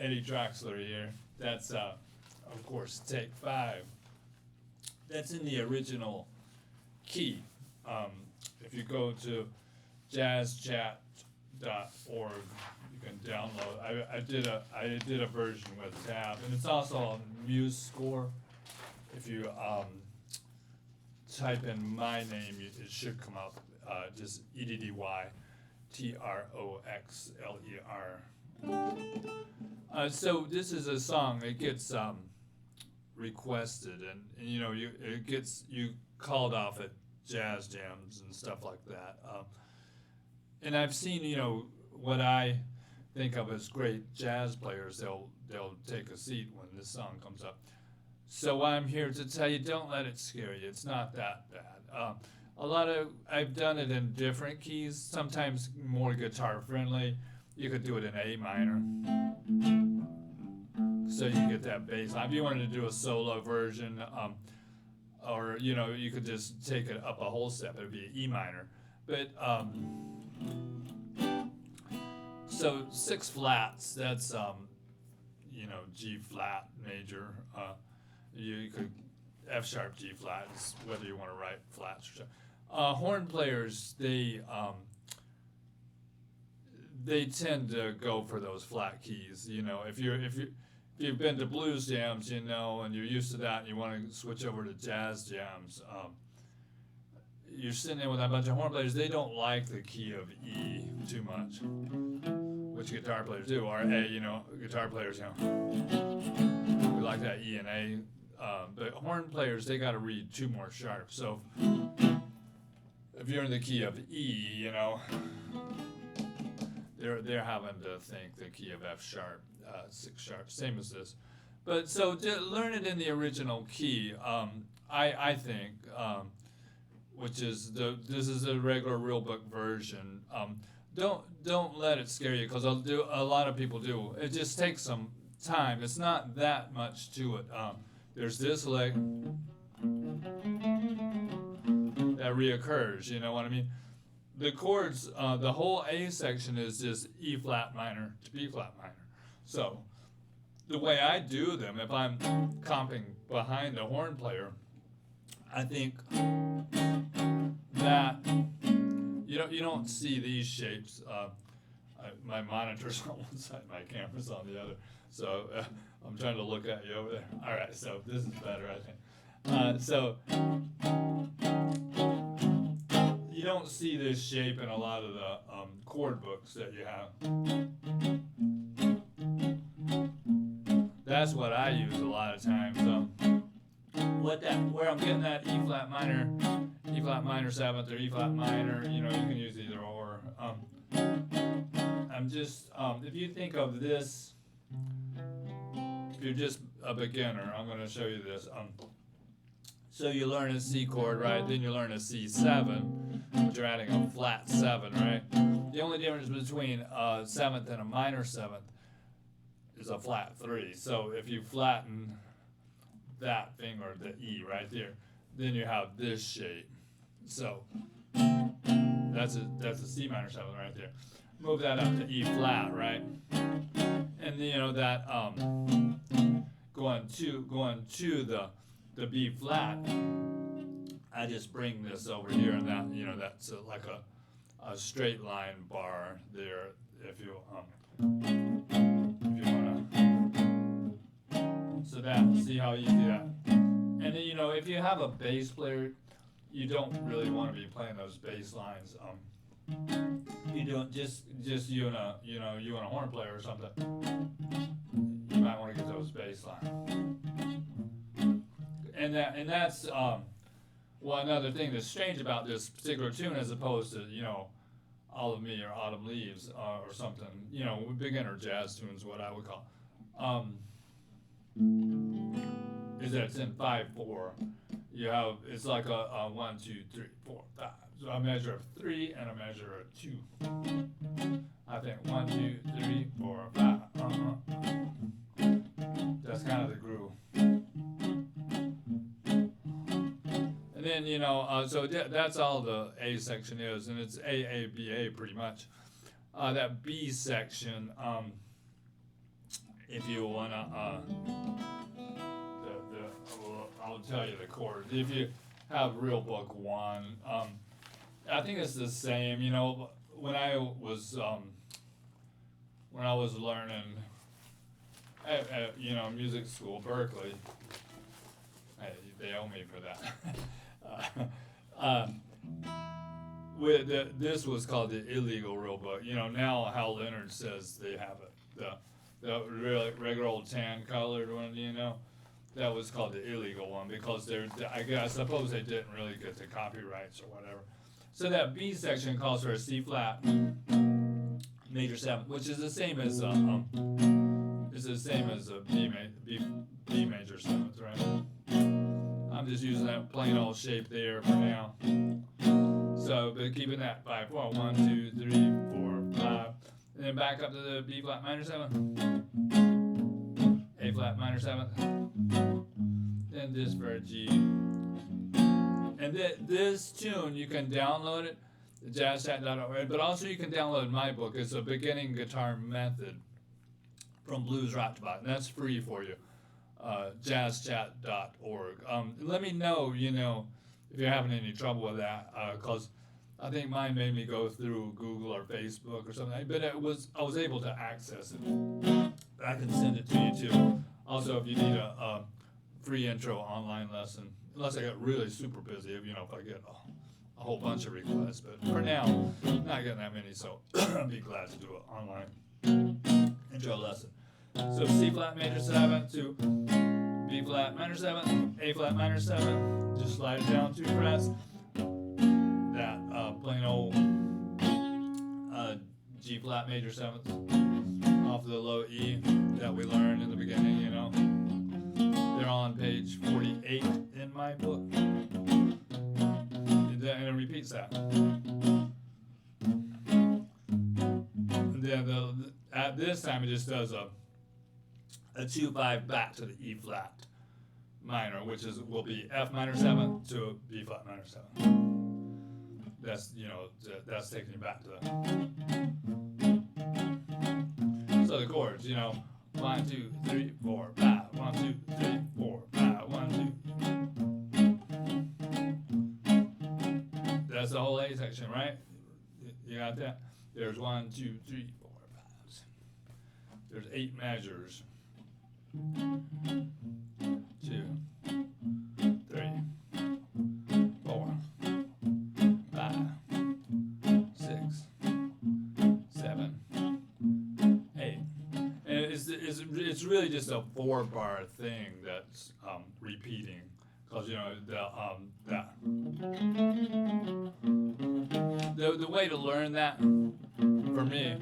Eddie Draxler here. That's, of course, take 5. That's in the original key. If you go to jazzchat.org, you can download. I did a version with tab, and it's also on MuseScore. If you type in my name, it should come up. Just EDDYTROXLER. So this is a song. It gets requested, and it gets you called off at jazz jams and stuff like that. And I've seen what I think of as great jazz players. They'll take a seat when this song comes up. So I'm here to tell you, don't let it scare you. It's not that bad. I've done it in different keys, sometimes more guitar friendly. You could do it in A minor, so you get that bass line. If you wanted to do a solo version, or you could just take it up a whole step. It would be an E minor, but so 6 flats. That's G flat major. You could F sharp G flat, whether you want to write flats or sharp. Horn players, they tend to go for those flat keys. If you've been to blues jams, and you're used to that, and you want to switch over to jazz jams, you're sitting there with a bunch of horn players. They don't like the key of E too much, which guitar players do, or A. Guitar players, we like that E and A. But horn players, they got to read 2 more sharps. So if you're in the key of E, they're having to think the key of F sharp, 6 sharp, same as this. But so learn it in the original key. I think, which is this is the regular real book version. Don't let it scare you, because a lot of people do. It just takes some time. It's not that much to it. There's this leg that reoccurs. You know what I mean? The chords, the whole A section is just E flat minor to B flat minor. So the way I do them, if I'm comping behind a horn player, I think that you don't see these shapes. My monitor's on one side, my camera's on the other. So I'm trying to look at you over there. All right, so this is better, I think. So you don't see this shape in a lot of the chord books that you have. That's what I use a lot of times. Where I'm getting that E flat minor 7th, or E flat minor, you can use either or. I'm just, if you think of this, if you're just a beginner, I'm going to show you this. So you learn a C chord, right? Then you learn a C7, which you're adding a flat 7, right? The only difference between a 7th and a minor 7th is a flat 3. So if you flatten that finger, the E right there, then you have this shape. So that's a C minor 7 right there. Move that up to E flat, right? And that going to the B flat, I just bring this over here, and that's like a straight line bar there. If you wanna, so see how you do that. And then if you have a bass player, you don't really want to be playing those bass lines. You don't just you and a horn player or something. You might want to get those bass lines. And that's another thing that's strange about this particular tune, as opposed to All of Me or Autumn Leaves or something. Beginner jazz tunes, what I would call. Is that it's in 5/4. It's like a 1, 2, 3, 4, 5. So a measure of 3 and a measure of 2. I think 1, 2, 3, 4, 5. That's kind of the groove. And then so that's all the A section is, and it's A A B A pretty much. That B section if you wanna, I'll tell you the chords. If you have Real Book 1, I think it's the same. You know, when I was learning at music school, Berkeley. Hey, they owe me for that. This was called the illegal Real Book. You know, now Hal Leonard says they have it. The really regular old tan colored one, you know, that was called the illegal one because I suppose they didn't really get the copyrights or whatever. So that B section calls for a C flat major 7, which is the same as a B major 7th, right? I'm just using that plain old shape there for now. So, but keeping that 5, 4, 1, 2, 3, 4, 5, and then back up to the B flat minor 7, A flat minor 7th, then this for a G. And this tune, you can download it, jazzchat.org, but also you can download my book. It's a beginning guitar method from Blues Rockbot, and that's free for you. Jazzchat.org. Let me know, if you're having any trouble with that, because I think mine made me go through Google or Facebook or something, but I was able to access it. I can send it to you too. Also, if you need a free intro online lesson, unless I get really super busy, if I get a whole bunch of requests, but for now, not getting that many, so I'd be glad to do an online intro lesson. So C flat major 7 to B flat minor 7, A flat minor 7, just slide it down 2 frets. That plain old G flat major 7th off the low E that we learned in the beginning, They're on page 48 in my book. And it repeats that. And then at this time it just does a 2-5 back to the E flat minor, which will be F minor 7 to B flat minor 7. That's that's taking you back to so the chords, 1, 2, 3, 4, 5, 1, 2, 3, 4, 5, 1, 2. That's the whole A section, right? You got that? There's 1, 2, 3, 4, 5. There's 8 measures. 2, 3, 4, 5, 6, 7, 8. And it's really just a 4-bar thing that's repeating, because the way to learn that for me,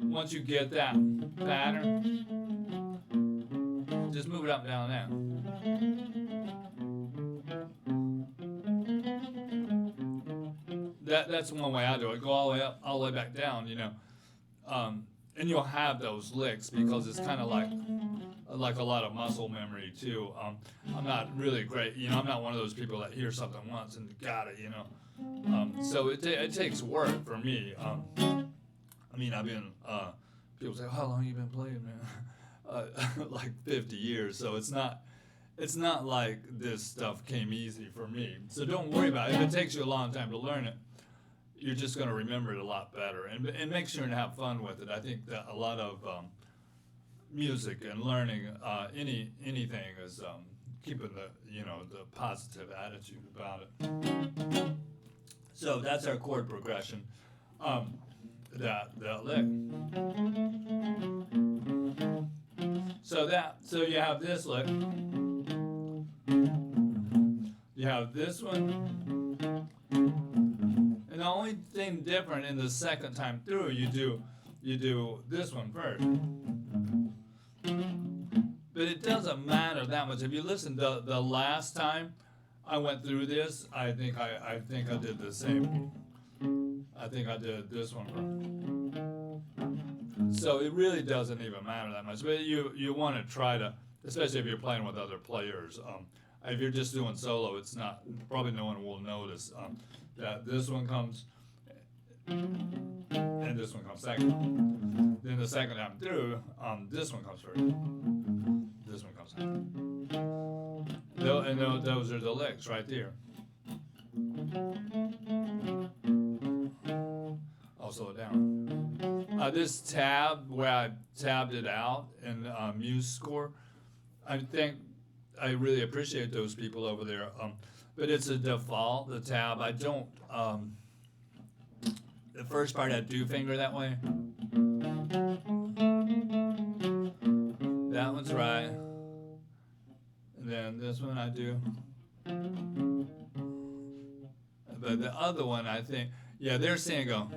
once you get that pattern, just move it up, down, down. That's one way I do it. Go all the way up, all the way back down, and you'll have those licks because it's kind of like a lot of muscle memory too. I'm not really great, I'm not one of those people that hear something once and got it, So it takes work for me. I've been people say, "How long you been playing, man?" Like 50 years. So it's not like this stuff came easy for me. So don't worry about it. If it takes you a long time to learn it, you're just going to remember it a lot better. And make sure to have fun with it. I think that a lot of music and learning anything is keeping the positive attitude about it. So that's our chord progression. That lick. So you have this lick. You have this one. And the only thing different in the second time through, you do this one first. But it doesn't matter that much. If you listen to the last time I went through this, I think I did the same. I think I did this one first. So it really doesn't even matter that much. But you want to try to, especially if you're playing with other players. If you're just doing solo, it's not, probably no one will notice that this one comes and this one comes second. Then the second time through, this one comes first. This one comes second. And those are the licks right there. I'll slow it down. This tab, where I tabbed it out in MuseScore, I think I really appreciate those people over there. But it's a default, the tab. I don't, the first part I do finger that way. That one's right. And then this one I do. But the other one, I think, yeah, they're saying go.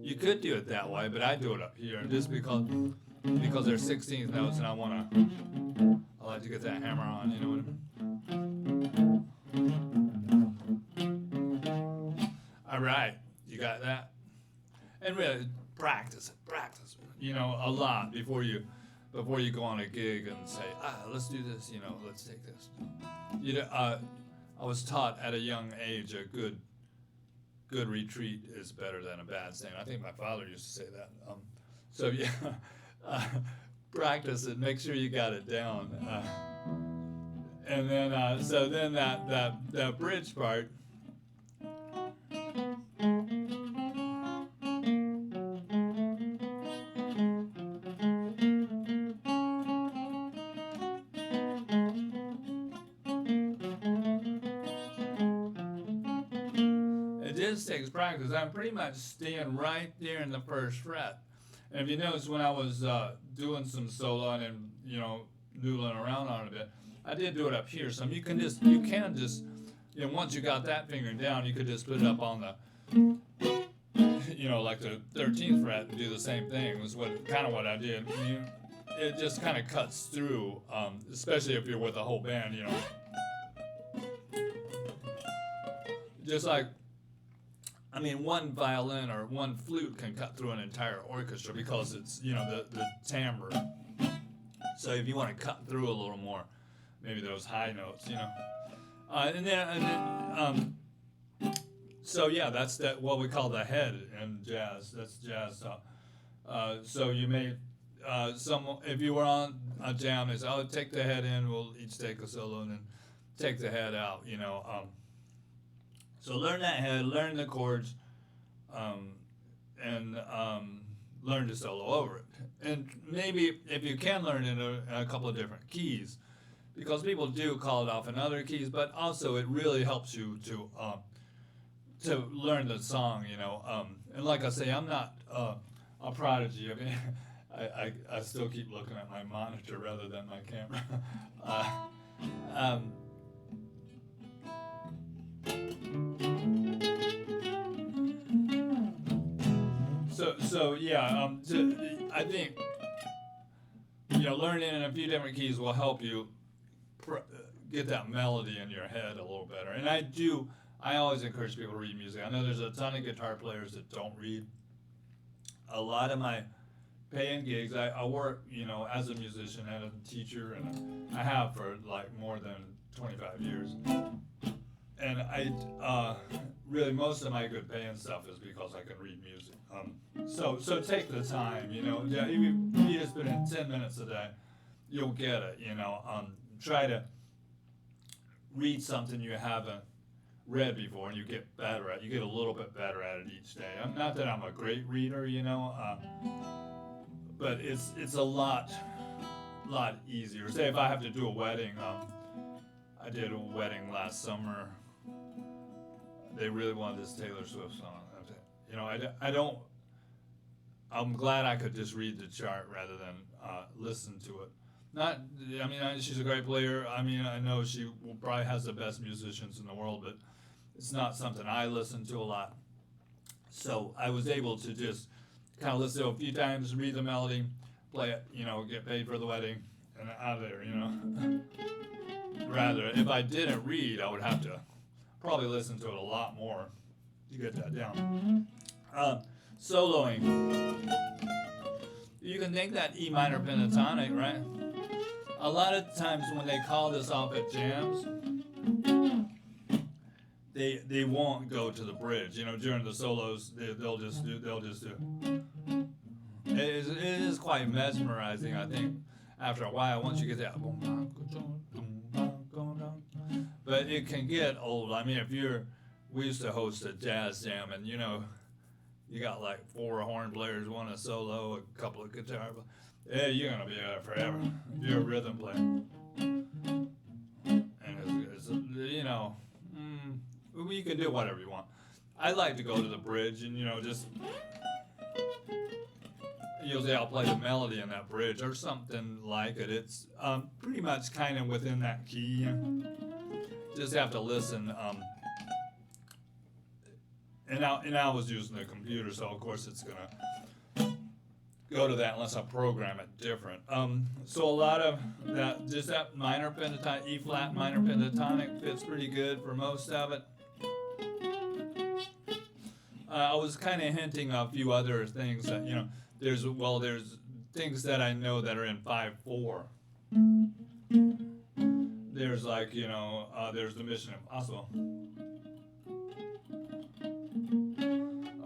You could do it that way, but I do it up here, just because they're 16th notes, and I like to get that hammer on. You know what I mean? All right, you got that. And really, practice. You know, a lot before you go on a gig and say, let's do this. You know, let's take this. You know, I was taught at a young age a good retreat is better than a bad stand. I think my father used to say that. So yeah, practice it. Make sure you got it down. And then so then that bridge part. Takes practice. I'm pretty much staying right there in the first fret. And if you notice, when I was doing some soloing and, you know, noodling around on it a bit, I did do it up here. So you can just, you know, once you got that finger down, you could just put it up on the, you know, like the 13th fret and do the same thing. Was kind of what I did. It just kind of cuts through, especially if you're with a whole band, you know. Just like, I mean, one violin or one flute can cut through an entire orchestra because it's, you know, the timbre. So if you want to cut through a little more, maybe those high notes, you know. So yeah, that's what we call the head in jazz. That's jazz talk. So you may, if you were on a jam, they say, oh, take the head in, we'll each take a solo, and then take the head out, you know. So learn that head, learn the chords, and learn to solo over it. And maybe if you can learn it in a couple of different keys, because people do call it off in other keys, but also it really helps you to learn the song, you know. And like I say, I'm not a prodigy. I mean, I still keep looking at my monitor rather than my camera. So yeah, I think, you know, learning in a few different keys will help you get that melody in your head a little better. And I always encourage people to read music. I know there's a ton of guitar players that don't read. A lot of my paying gigs, I work, you know, as a musician and a teacher, and I have for like more than 25 years. And I really, most of my good paying stuff is because I can read music. So take the time, you know. If you just put in 10 minutes a day, you'll get it, you know. Try to read something you haven't read before, and you get better at. You get a little bit better at it each day. Not that I'm a great reader, you know, but it's a lot easier. Say if I have to do a wedding, I did a wedding last summer. They really wanted this Taylor Swift song. You know, I'm glad I could just read the chart rather than listen to it. She's a great player. I mean, I know she probably has the best musicians in the world, but it's not something I listen to a lot. So I was able to just kind of listen to it a few times, read the melody, play it, you know, get paid for the wedding, and out of there, you know. Rather, if I didn't read, I would have to probably listen to it a lot more to get that down. Soloing. You can think that E minor pentatonic, right? A lot of times when they call this off at jams, they won't go to the bridge. You know, during the solos, they'll just do. It is quite mesmerizing, I think. After a while, once you get that, but it can get old. I mean, we used to host a jazz jam, and you know, you got like 4 horn players, one a solo, a couple of guitar. Yeah, you're gonna be there forever if you're a rhythm player. And it's you know, you can do whatever you want. I like to go to the bridge and you know just. Usually I'll play the melody in that bridge or something like it. It's pretty much kind of within that key. Just have to listen. And I was using the computer, so of course it's gonna go to that unless I program it different. So a lot of that, just that minor pentatonic, E flat minor pentatonic fits pretty good for most of it. I was kind of hinting a few other things that you know. There's things that I know that are in 5/4. There's like you know there's the Mission Impossible,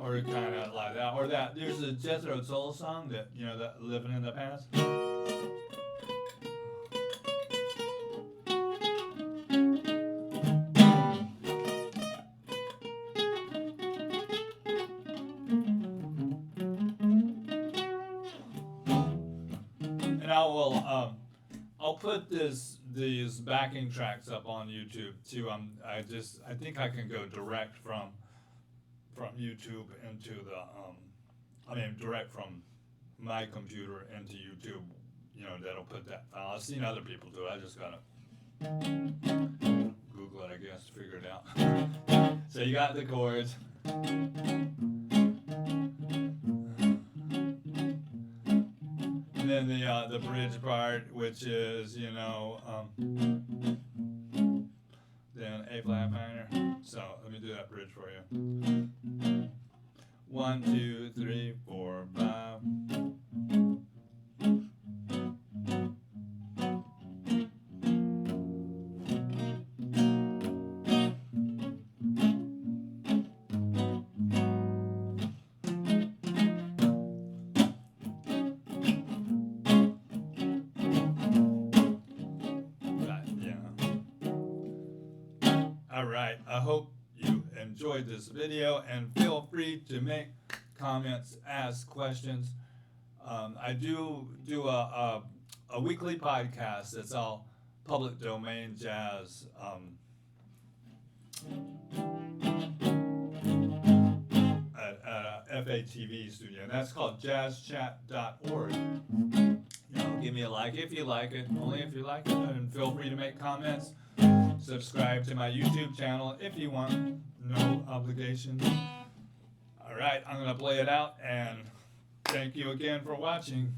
or kind of like that, or that there's a Jethro Tull song that you know that Living in the Past. I'll put these backing tracks up on YouTube too. I think I can go direct from YouTube into the direct from my computer into YouTube. You know, that'll put that file. I've seen other people do it. I just gotta Google it, I guess, to figure it out. So you got the chords. And then the bridge part, which is then A flat minor. So let me do that bridge for you. 1, 2, 3, 4, 5. Alright, I hope you enjoyed this video and feel free to make comments, ask questions. I do a weekly podcast that's all public domain jazz. At a FATV studio, and that's called jazzchat.org. Give me a like if you like it, only if you like it, and feel free to make comments. Subscribe to my YouTube channel if you want, no obligation. Alright, I'm going to play it out, and thank you again for watching.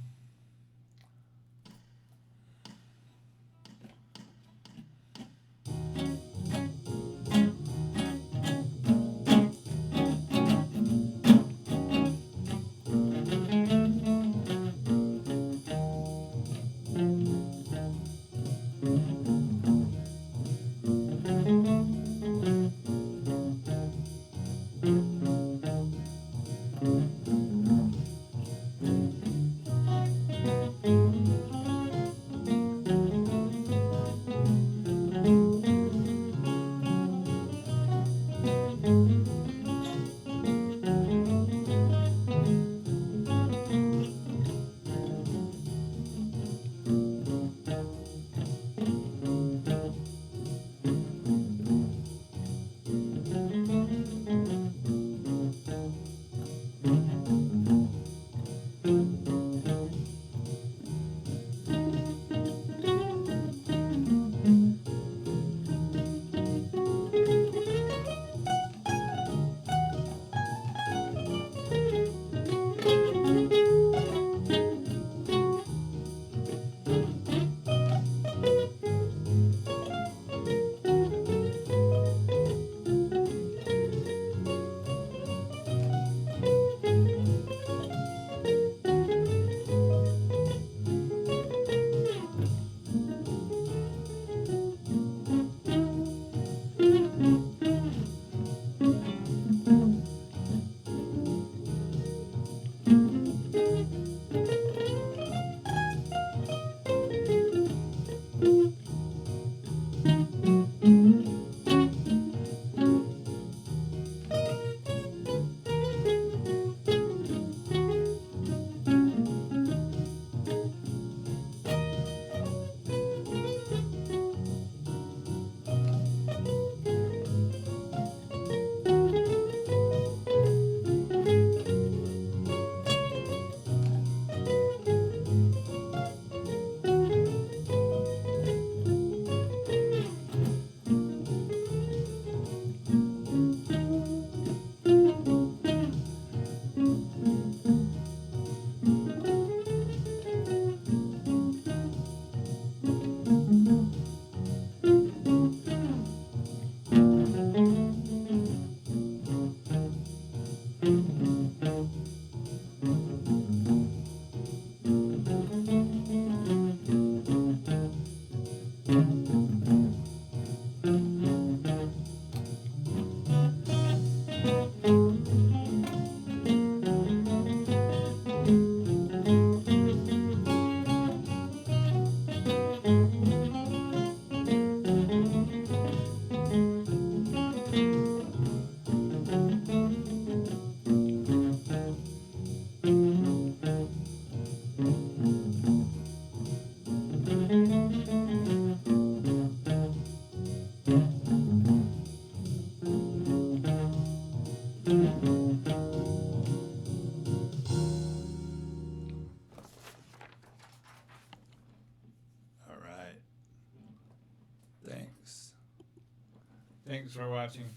Thanks for watching.